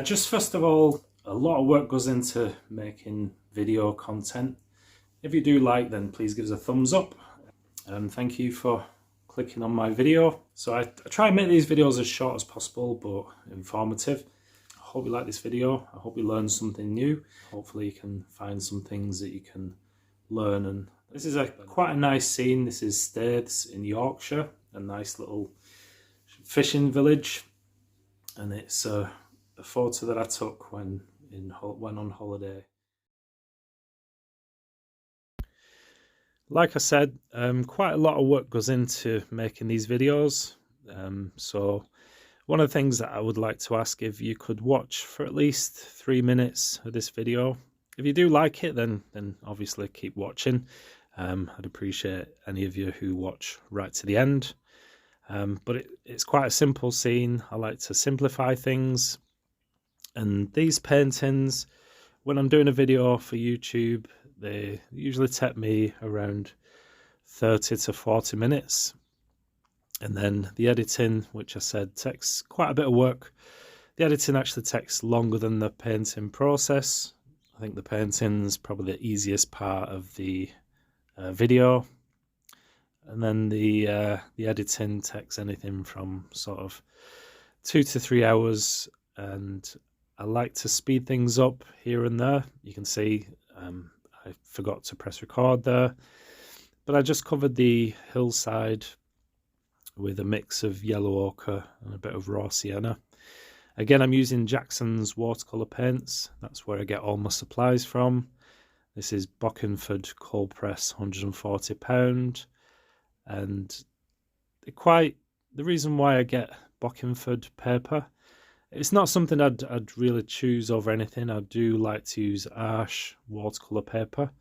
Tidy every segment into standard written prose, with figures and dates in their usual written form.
Just first of all, a lot of work goes into making video content. If you do like, then please give us a thumbs up. And thank you for clicking on my video. So I try and make these videos as short as possible, but informative. I hope you like this video. I hope you learned something new. Hopefully you can find some things that you can learn. And this is quite a nice scene. This is Staithes in Yorkshire, a nice little fishing village. And it's a photo that I took when on holiday. Like I said, quite a lot of work goes into making these videos. So one of the things that I would like to ask, if you could watch for at least 3 minutes of this video. If you do like it, then obviously keep watching. I'd appreciate any of you who watch right to the end. But it's quite a simple scene. I like to simplify things. And these paintings, when I'm doing a video for YouTube, they usually take me around 30 to 40 minutes. And then the editing, which I said takes quite a bit of work. The editing actually takes longer than the painting process. I think the painting's probably the easiest part of the video. And then the editing takes anything from sort of 2 to 3 hours, and I like to speed things up here and there. You can see I forgot to press record there, but I just covered the hillside with a mix of yellow ochre and a bit of raw sienna. Again, I'm using Jackson's watercolour paints. That's where I get all my supplies from. This is Bockingford cold press, £140. And the reason why I get Bockingford paper, it's not something I'd really choose over anything. I do like to use Arche watercolour paper,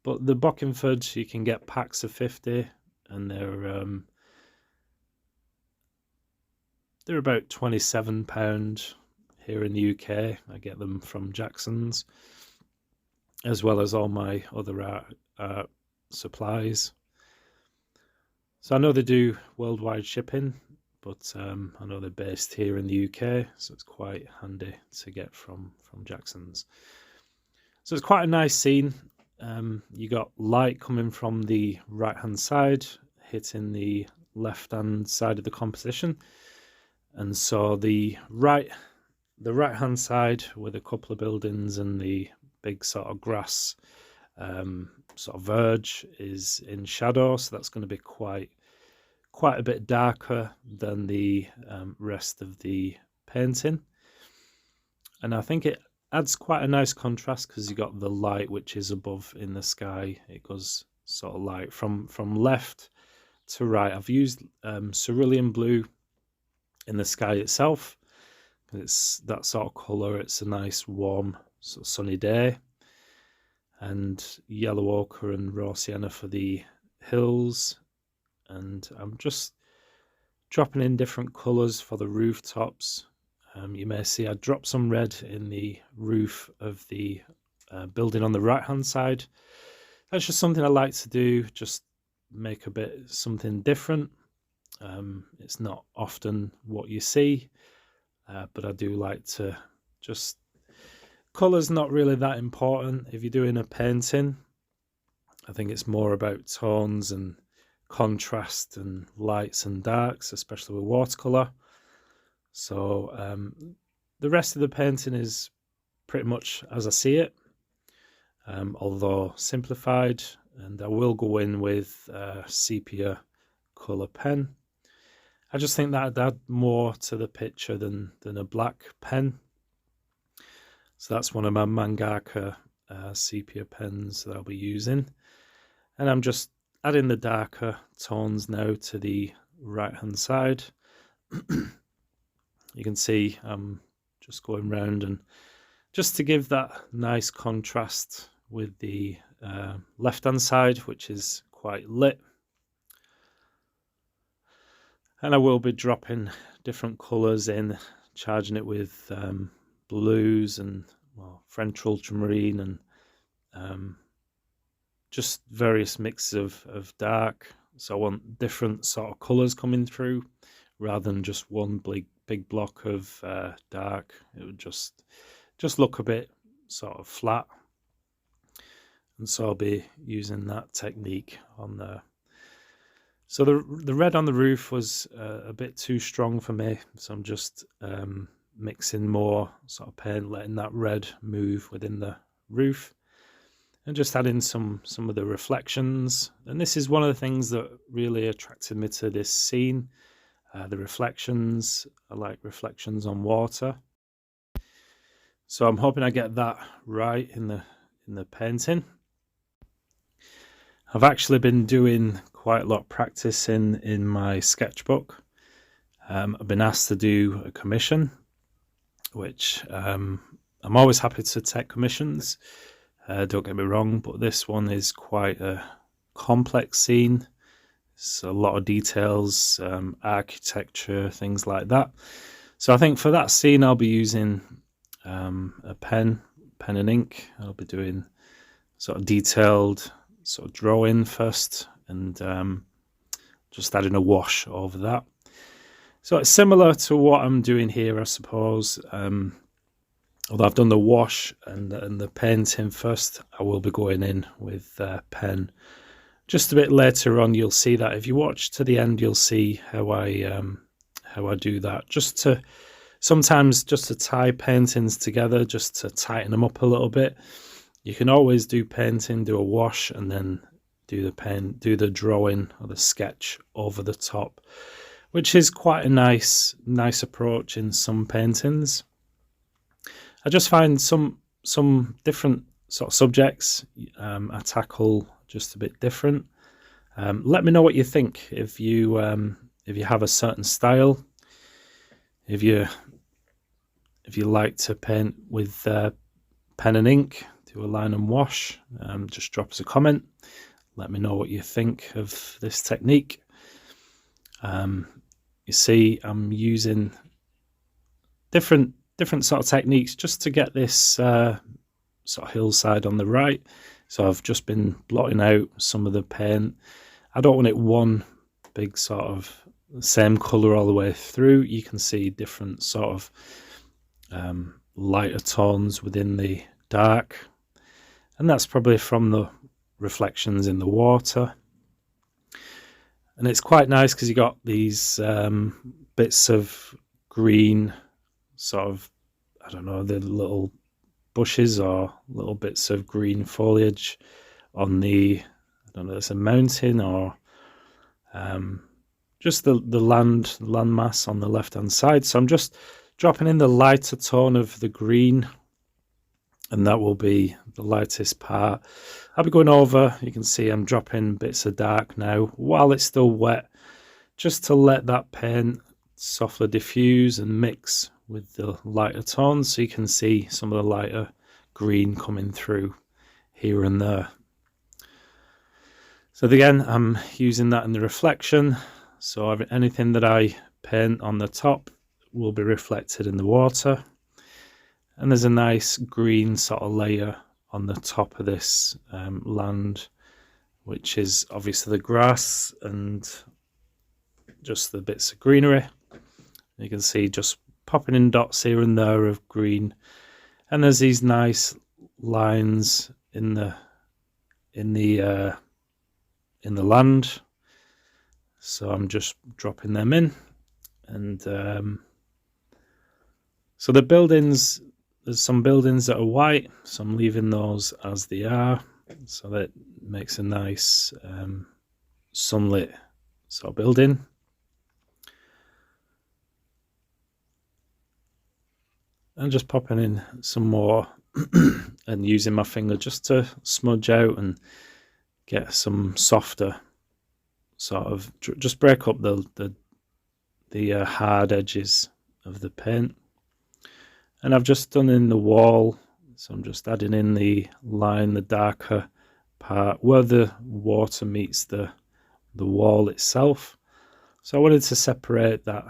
but the Bockingford, you can get packs of 50, and they're about £27 here in the UK. I get them from Jackson's, as well as all my other art supplies. So I know they do worldwide shipping, but I know they're based here in the UK, so it's quite handy to get from Jackson's. So it's quite a nice scene. You got light coming from the right hand side, hitting the left hand side of the composition, and so the right hand side with a couple of buildings and the big sort of grass sort of verge is in shadow, so that's going to be quite a bit darker than the rest of the painting. And I think it adds quite a nice contrast because you got the light which is above in the sky. It goes sort of light from left to right. I've used cerulean blue in the sky itself. It's that sort of colour. It's a nice warm sort of sunny day. And yellow ochre and raw sienna for the hills. And I'm just dropping in different colours for the rooftops. You may see I dropped some red in the roof of the building on the right hand side. That's just something I like to do, just make a bit something different. It's not often what you see, but I do like to just... Colour's not really that important if you're doing a painting. I think it's more about tones and contrast and lights and darks, especially with watercolour. So the rest of the painting is pretty much as I see it, although simplified, and I will go in with sepia colour pen. I just think that'd add more to the picture than a black pen. So that's one of my Mangaka sepia pens that I'll be using. And I'm just adding the darker tones now to the right hand side. You can see I'm just going round, and just to give that nice contrast with the left hand side, which is quite lit. And I will be dropping different colours in, charging it with blues and French ultramarine and just various mixes of dark. So I want different sort of colours coming through rather than just one big block of dark, it would just look a bit sort of flat. And so I'll be using that technique on there. So the red on the roof was a bit too strong for me, so I'm just mixing more sort of paint, letting that red move within the roof, and just adding some of the reflections. And this is one of the things that really attracted me to this scene, the reflections. I like reflections on water, so I'm hoping I get that right in the painting. I've actually been doing quite a lot of practice in my sketchbook. I've been asked to do a commission, which I'm always happy to take commissions. Don't get me wrong, but this one is quite a complex scene. It's a lot of details, architecture, things like that. So I think for that scene, I'll be using a pen and ink. I'll be doing sort of detailed sort of drawing first, and just adding a wash over that. So it's similar to what I'm doing here, I suppose. Although I've done the wash and the painting first, I will be going in with pen just a bit later on. You'll see that if you watch to the end, you'll see how I do that. Sometimes just to tie paintings together, just to tighten them up a little bit. You can always do painting, do a wash, and then do the drawing or the sketch over the top, which is quite a nice approach in some paintings. I just find some different sort of subjects I tackle just a bit different. Let me know what you think. If you have a certain style, if you like to paint with pen and ink, do a line and wash, just drop us a comment. Let me know what you think of this technique. You see, I'm using different sort of techniques just to get this sort of hillside on the right. So I've just been blotting out some of the paint. I don't want it one big sort of same color all the way through. You can see different sort of lighter tones within the dark, and that's probably from the reflections in the water. And it's quite nice because you got these bits of green, sort of, I don't know, the little bushes or little bits of green foliage on the, I don't know, it's a mountain or just the landmass on the left hand side. So I'm just dropping in the lighter tone of the green, and that will be the lightest part. I'll be going over, you can see I'm dropping bits of dark now while it's still wet, just to let that paint softly diffuse and mix with the lighter tones, so you can see some of the lighter green coming through here and there. So again, I'm using that in the reflection, so anything that I paint on the top will be reflected in the water. And there's a nice green sort of layer on the top of this land, which is obviously the grass and just the bits of greenery. You can see just popping in dots here and there of green, and there's these nice lines in the land. So I'm just dropping them in, and so the buildings. There's some buildings that are white, so I'm leaving those as they are, so that makes a nice sunlit sort of building. And just popping in some more and using my finger just to smudge out and get some softer sort of, just break up the hard edges of the paint. And I've just done in the wall, so I'm just adding in the line, the darker part where the water meets the wall itself. So I wanted to separate that,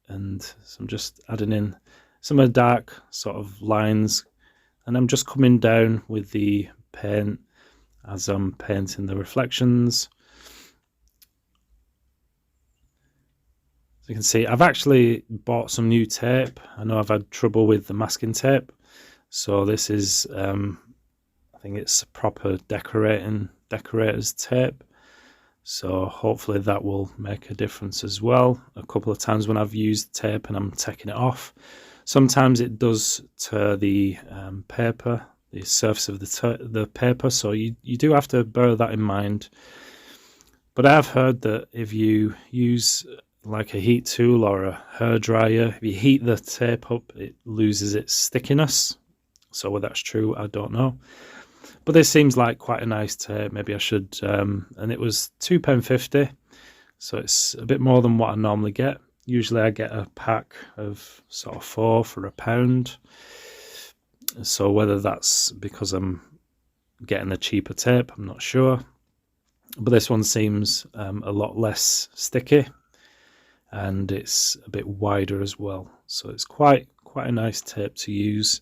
and so I'm just adding in some of the dark sort of lines, and I'm just coming down with the paint as I'm painting the reflections. As you can see, I've actually bought some new tape. I know I've had trouble with the masking tape, so this is I think it's proper decorator's tape, so hopefully that will make a difference as well. A couple of times when I've used tape and I'm taking it off, sometimes it does to the paper, the surface of the paper, so you do have to bear that in mind. But I've heard that if you use like a heat tool or a hairdryer, if you heat the tape up, it loses its stickiness. So whether that's true, I don't know. But this seems like quite a nice tape. Maybe I should, and it was £2.50, so it's a bit more than what I normally get. Usually I get a pack of sort of 4 for £1. So whether that's because I'm getting a cheaper tape, I'm not sure. But this one seems a lot less sticky, and it's a bit wider as well. So it's quite a nice tape to use.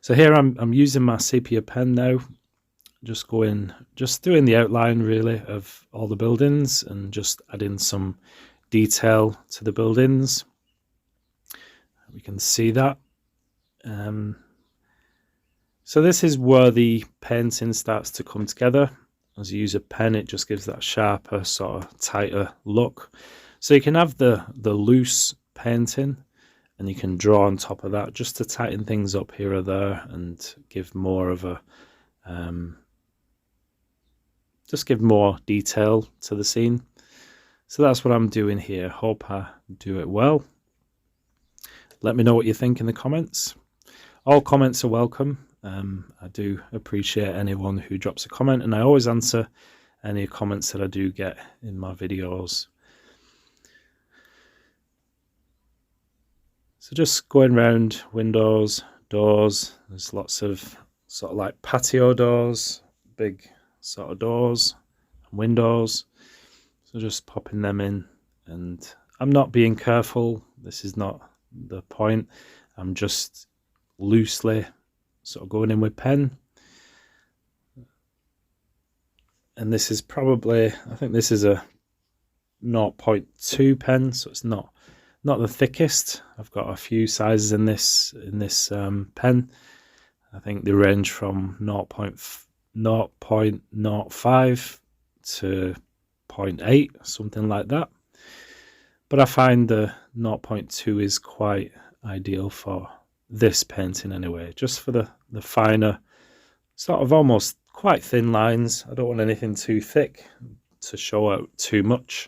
So here I'm using my sepia pen now, just doing the outline really of all the buildings and just adding some detail to the buildings. We can see that. So this is where the painting starts to come together. As you use a pen, it just gives that sharper, sort of tighter look. So you can have the loose painting, and you can draw on top of that just to tighten things up here or there and give more of a just give more detail to the scene. So that's what I'm doing here. Hope I do it well. Let me know what you think in the comments. All comments are welcome. I do appreciate anyone who drops a comment, and I always answer any comments that I do get in my videos. So just going around windows, doors, there's lots of sort of like patio doors, big sort of doors, windows. So just popping them in, and I'm not being careful. This is not the point. I'm just loosely sort of going in with pen. And this is probably, I think this is a 0.2 pen, so it's not the thickest. I've got a few sizes in this pen. I think they range from 0.05 to 0.8, something like that. But I find the 0.2 is quite ideal for this painting anyway, just for the finer, sort of almost quite thin lines. I don't want anything too thick to show out too much.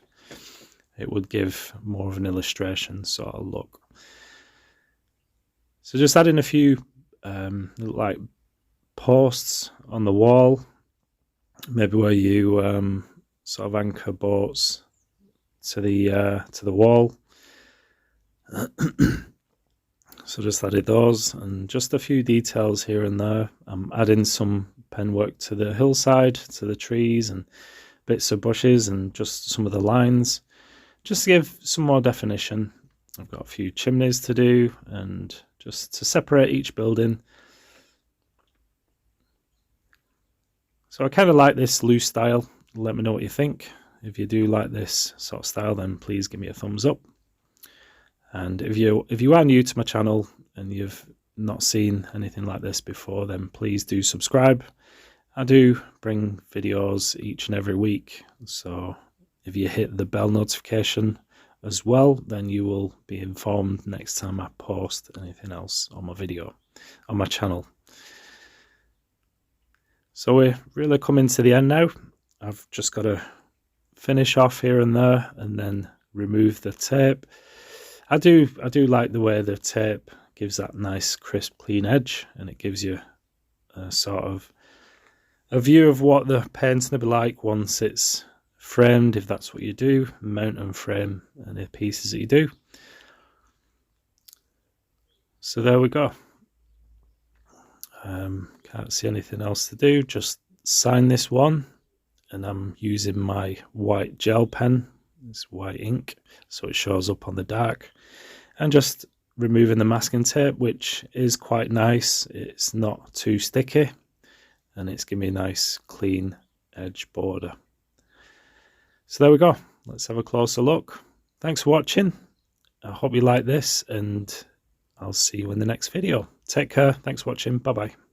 It would give more of an illustration sort of look. So just adding a few like posts on the wall, maybe where you sort of anchor boats to the wall. So just added those, and just a few details here and there. I'm adding some pen work to the hillside, to the trees and bits of bushes, and just some of the lines, just to give some more definition. I've got a few chimneys to do, and just to separate each building. So I kind of like this loose style. Let me know what you think. If you do like this sort of style, then please give me a thumbs up. And if you are new to my channel and you've not seen anything like this before, then please do subscribe. I do bring videos each and every week, so if you hit the bell notification as well, then you will be informed next time I post anything else on my video, on my channel. So we're really coming to the end now. I've just got to finish off here and there and then remove the tape. I do like the way the tape gives that nice crisp clean edge, and it gives you a sort of a view of what the painting will be like once it's framed, if that's what you do, mount and frame any pieces that you do. So there we go. Can't see anything else to do, just sign this one, and I'm using my white gel pen, this white ink, so it shows up on the dark, and just removing the masking tape, which is quite nice. It's not too sticky, and it's giving me a nice clean edge border. So there we go. Let's have a closer look. Thanks for watching. I hope you like this, and I'll see you in the next video. Take care. Thanks for watching. Bye bye.